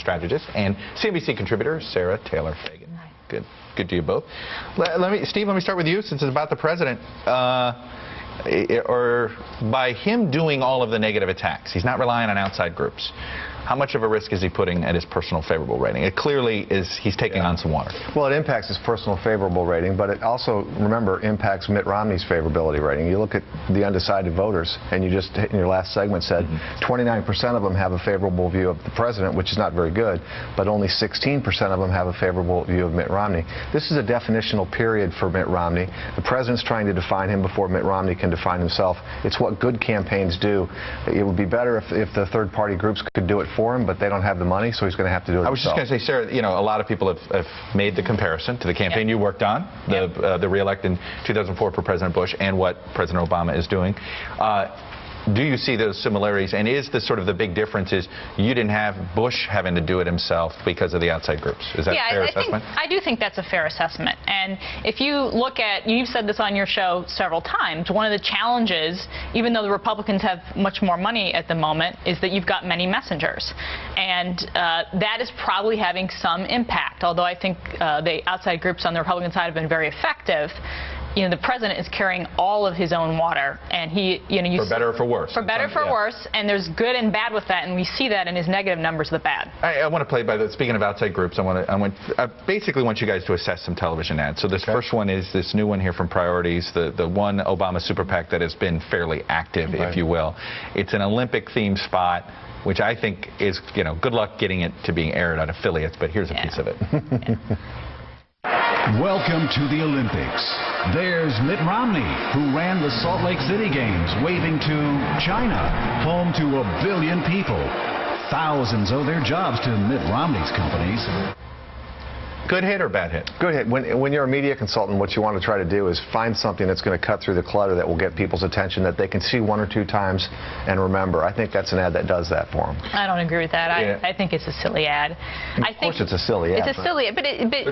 strategist, and CNBC contributor Sarah Taylor Fagan. Good to you both. Steve, let me start with you, since it's about the president. Or by him doing all of the negative attacks, he's not relying on outside groups. How much of a risk is he putting at his personal favorable rating? It clearly is, he's taking on some water. Well, it impacts his personal favorable rating, but it also, remember, impacts Mitt Romney's favorability rating. You look at the undecided voters, and you just, in your last segment, said 29% of them have a favorable view of the president, which is not very good, but only 16% of them have a favorable view of Mitt Romney. This is a definitional period for Mitt Romney. The president's trying to define him before Mitt Romney can define himself. It's what good campaigns do. It would be better if the third-party groups could do it for him, but they don't have the money, so he's going to have to do it himself. I was just going to say, Sarah, you know, a lot of people have made the comparison to the campaign you worked on, the re-elect in 2004 for President Bush, and what President Obama is doing. Do you see those similarities? And is the sort of the big difference is you didn't have Bush having to do it himself because of the outside groups? Is that a fair assessment? I do think that's a fair assessment. And if you look at, you've said this on your show several times, one of the challenges, even though the Republicans have much more money at the moment, is that you've got many messengers. And that is probably having some impact, although I think the outside groups on the Republican side have been very effective. You know, the president is carrying all of his own water, and he, you know, for better or for worse. For better or for worse, and there's good and bad with that, and we see that in his negative numbers, the bad. I want to play by the, speaking of outside groups, I basically want you guys to assess some television ads. So this first one is this new one here from Priorities, the one Obama super PAC that has been fairly active, if you will. It's an Olympic-themed spot, which I think is, you know, good luck getting it to being aired on affiliates, but here's a piece of it. Welcome to the Olympics. There's Mitt Romney, who ran the Salt Lake City Games, waving to China, home to 1 billion people. Thousands owe their jobs to Mitt Romney's companies. Good hit or bad hit? Good hit. When you're a media consultant, what you want to try to do is find something that's going to cut through the clutter that will get people's attention, that they can see 1 or 2 times and remember. I think that's an ad that does that for them. I don't agree with that. I think it's a silly ad. Of course it's a silly ad. It's a silly ad, but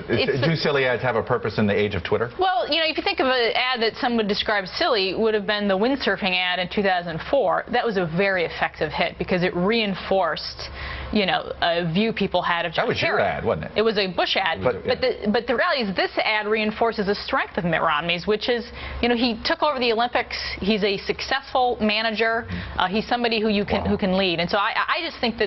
do silly ads have a purpose in the age of Twitter? Well, you know, if you think of an ad that some would describe silly, would have been the windsurfing ad in 2004. That was a very effective hit because it reinforced, you know, a view people had of John Kerry. That was your ad, wasn't it? It was a Bush ad. But the reality is this ad reinforces the strength of Mitt Romney's, which is, you know, he took over the Olympics. He's a successful manager. He's somebody who can lead. And so I just think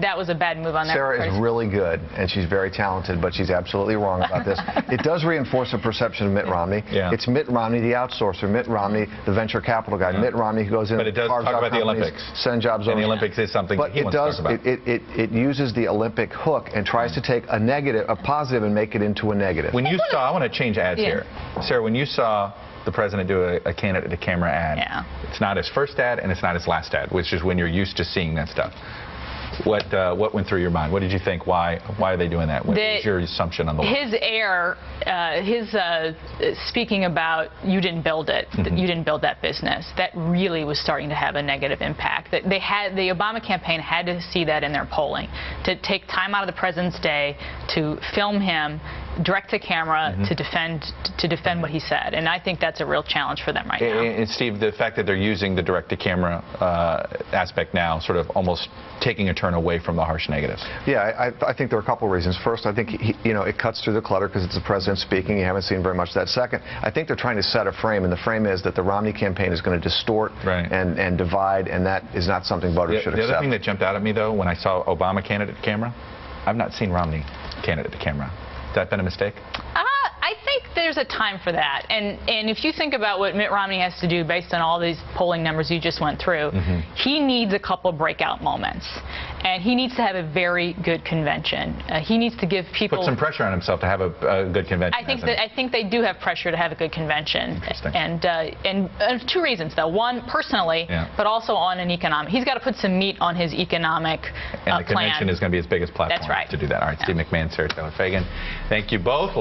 that was a bad move on that. Sarah is really good, and she's very talented, but she's absolutely wrong about this. It does reinforce a perception of Mitt Romney. It's Mitt Romney, the outsourcer, Mitt Romney, the venture capital guy, Mitt Romney who goes in. But it does talk about the Olympics. Send jobs over. And the Olympics is something that he wants to talk about. It uses the Olympic hook and tries to take a negative, a positive, and make it into a negative. When you saw, I want to change ads here. Sarah, when you saw the president do a candidate-to-camera ad, it's not his first ad and it's not his last ad, which is when you're used to seeing that stuff. What went through your mind? What did you think? Why are they doing that? What is your assumption on the his air, speaking about you didn't build it, you didn't build that business, that really was starting to have a negative impact. That the Obama campaign had to see that in their polling, to take time out of the president's day to film him direct to camera to defend what he said, and I think that's a real challenge for them right now. And Steve, the fact that they're using the direct to camera aspect now, sort of almost taking a turn away from the harsh negatives. Yeah, I think there are a couple of reasons. First, I think you know, it cuts through the clutter because it's the president speaking. You haven't seen very much of that. Second, I think they're trying to set a frame, and the frame is that the Romney campaign is going to distort and divide, and that is not something voters should accept. The other thing that jumped out at me, though, when I saw Obama candidate to camera, I've not seen Romney candidate to camera. Has that been a mistake? I think there's a time for that, and if you think about what Mitt Romney has to do based on all these polling numbers you just went through, he needs a couple of breakout moments, and he needs to have a very good convention. He needs to give people put some pressure on himself to have a good convention. I think they do have pressure to have a good convention. Interesting. And 2 reasons though. One, personally, but also on an economic. He's got to put some meat on his economic and the convention is going to be his biggest platform to do that. All right, Steve McMahon, Sarah Taylor Fagan, thank you both.